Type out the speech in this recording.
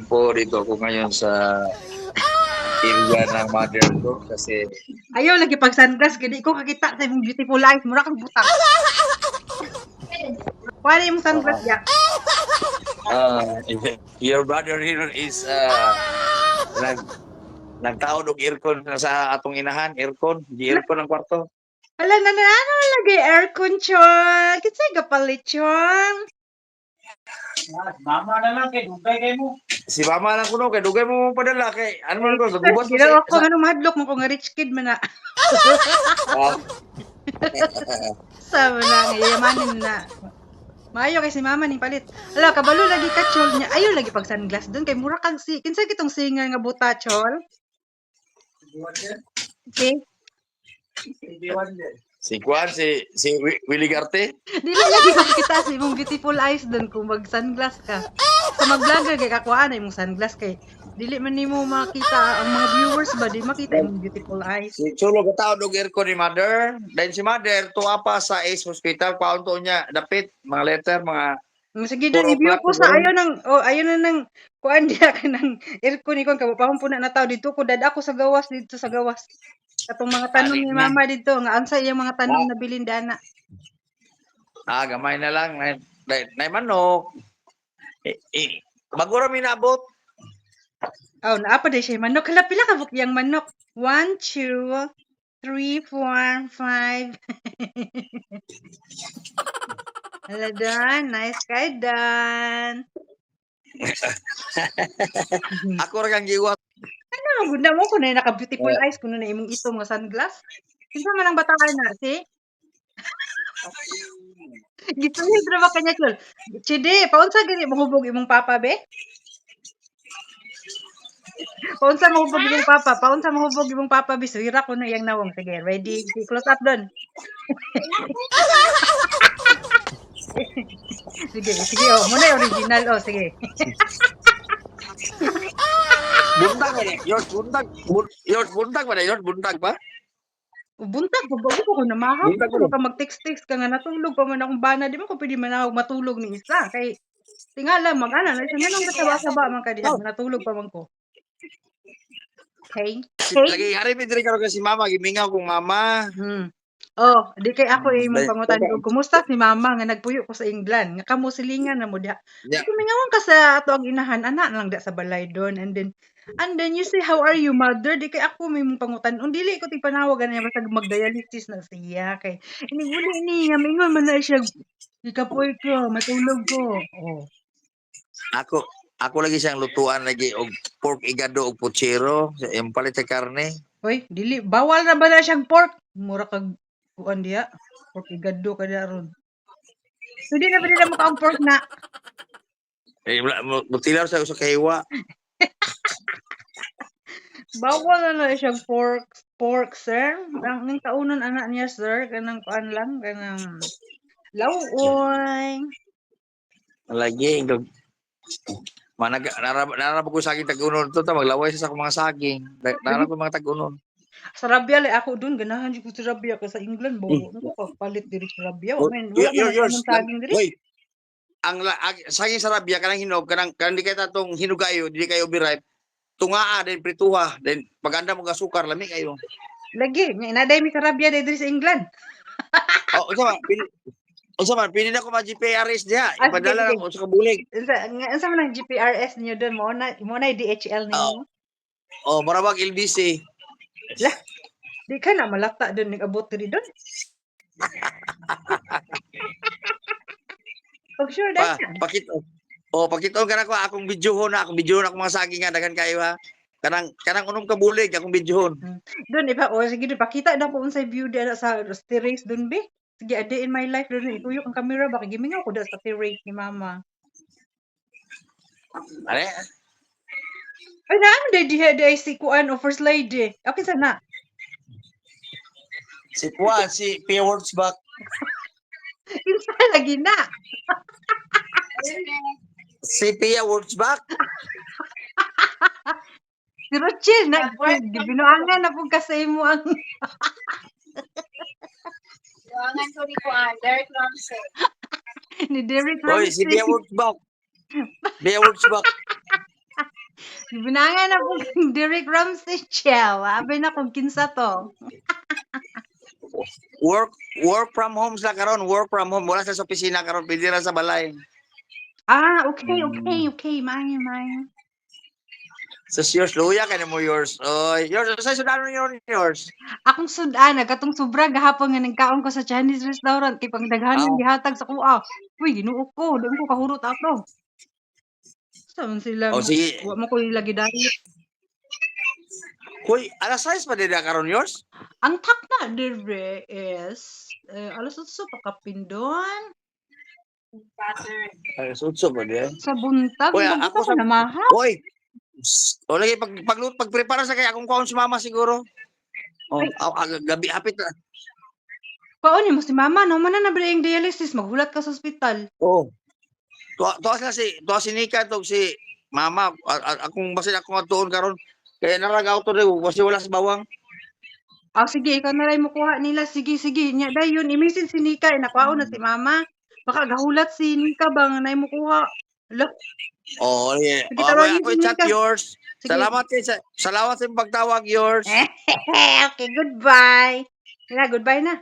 Po dito ako ngayon sa area ng mother ko kasi Ayaw lagi pag sunglass gani ko kakita sa imong beautiful eyes mura kang butang. Wala imong sunglass ya. your brother here is nag nagtaon og aircon sa atong inahan, aircon, di aircon ang kwarto. Hala na ano lagi aircon chon. Kinsay gapalit chon? Mama na lang kay dugay kay mo. Si mama lang kuno kay dugay mo padala kay ano man ko nagubas mo Ginawa ko nga mahadlok mo ko nga rich kid man na. Sa wala nga yamanin na. Maayo kay si mama ning palit. Ala kabalo lagi ka chol niya. Ayaw lagi pag sunglass doon kay mura kang kinsa kitong singer nga buta chol. Okay. Si Juan, si Willie Garte. Dili lagi makita sa imong beautiful eyes doon kung mag sunglass ka. Sa mag-vlogger kay kakuha na imong sunglass kay dili man nimo makita ang mga viewers ba di makita imong beautiful eyes. Si Chulo gataon og aircon ni mother. Then si mother tuwa pa sa Ace Hospital paunto niya dapit mga letter mga Sige doon i-view ko sa ayon na nang kuan diha ka nang aircon ikon kabapahon po na tao dito ko dad ako sa gawas dito sa gawas. Katong mga tanong ni mama dito nga unsa iyang mga tanong na bilin dana. Gamay na lang na manok. Bagura mi naabot. Oh, naapa day siya manok. Hala pila ka bukyang manok? 1 2 3 4 5. Hala dan, nice kay dan. Ako ra kang giwa. Ano gunda mo ko na naka beautiful eyes kuno na imong ito nga sunglass. Kinsa man ang bataan na si? Gituloy ra ba kanya chol? Chidi, paunsa gani mahubog imong papa be? Paunsa mahubog imong papa? Paunsa mahubog imong papa be? Suwira ko na iyang nawong. Sige, ready? Close up doon. sige muna yung original sige. Buntag ba ni? Buntag ba? Buntag pag bago ko na mahal Buntag ko ka mag-text ka nga natulog pa man akong bana di ba ko pwede man ako matulog ni isa kay tingala magana na siya nanong katawa-saba man ka diha natulog pa man ko. Okay. Lagi hari mi diri karon si mama gimingaw kong mama. Oh, di kay ako imong pangutan ko. Kumusta si mama nga nagpuyo ko sa England? Nga kamo silingan na mo diha. Kumingawan ka sa ato ang inahan ana lang da sa balay doon and then you say how are you mother? Di kay ako may imong pangutan. Dili ko tigpanawag ana basta magdialysis na siya kay iniguli ni nga mingon man na siya ikapoy ko, matulog ko. Oh. Ako lagi siyang lutuan lagi og pork igado og puchero, yung palit sa karne. Hoy, dili bawal na ba na siyang pork? Mura kag kuan diha. Pork igado ka daron. Hindi na ba nila makaang pork na? Mutilaw sa kahiwa. Bawal na siyang pork, sir. Ang kaunon anak niya, sir, kanang kuan lang, kanang lawon. Lagi, narap ko saging tag-unon to, maglaway sa mga saging. Narap ko mga tag-unon. Sa Rabia, ako doon, ganahan ko sa Rabia ka sa England, bago ko pagpalit diri sa Rabia. Wala naman saging diri. Wait, ang saging sa Rabia, kanang hinog, kanang di kayo tatong hinugayo, di kayo ubiripe, tungaa, din prituha, din paganda mong asukar, lami kayo. Lagi, inaday mi sa Rabia diri sa England. Unsa man, pili na ko ma-GPRS diha. Ipadala lang ko sa kabulig. Unsa man ang GPRS niyo doon mo na DHL niyo? Marawag LBC. Lah, di ka na malata doon nag-abot diri doon. Pag sure dahil na. Pakito ka na ko akong videohon na akong mga saging nga dagan kayo ha. Kanang unom ka bulig akong videohon. Doon iba sige doon pakita na ko unsay view diha sa terrace doon be. Sige, a day in my life doon ituyok ang camera baka gimingaw ko da sa terrace ni mama. Are? Ay naam day si kuan o first lady. Okay sana. Si Puan, si Pia Wurzbach. Kinsa lagi na? Si Pia Wurzbach. Si Rochelle na binuangan na pug kasay mo ang Binuangan ko ni Kuan, Derek Ramsey. Ni Derek Oy, si Bea Ramsey. works back. Bea works back. Binangan ako kang Derek Ramsey, Chel. Abay na kung kinsa to. Work work from home sila karon, work from home. Wala sa opisina karon, pwede ra sa balay. Okay. Mayo. Sa yours, luya ka na mo yours. Oy, yours, sa sudan yours. Akong sudan, katong sobra gahapon nga nagkaon ko sa Chinese restaurant kay pang daghanan Ah, gihatag sa kuha. Uy, Ginoo ko, doon ko kahurot ato. Saan oh silang sige. wa mo ko ilagi dali. Hoy, alas 6 pa din na karon yours? Ang takna dire is alas 8 pa kapindon Alas 8 pa din. sa buntag Hoy, magbuta ako ko sa na mahal. Hoy. O lagi pagprepara sa kay akong kaon si mama siguro. Oh, Ay, gabi hapit na. paon mo si mama no man na ang dialysis maghulat ka sa ospital. Oh. Tuwa si Nika to si mama akong basin ako nga tuon karon kaya naragaw to daw kasi wala sa bawang. Sige, ikaw na lang mo kuha nila. Sige. Nya dayon i-message si Nika inakwaon na si mama. Baka gahulat si Nika bang nay mo kuha. Ala, Oh, yeah. sige Oh, tawagin ako si i-chat Nika. yours. Sige. Salamat sa pagtawag yours. Okay, goodbye. Goodbye na.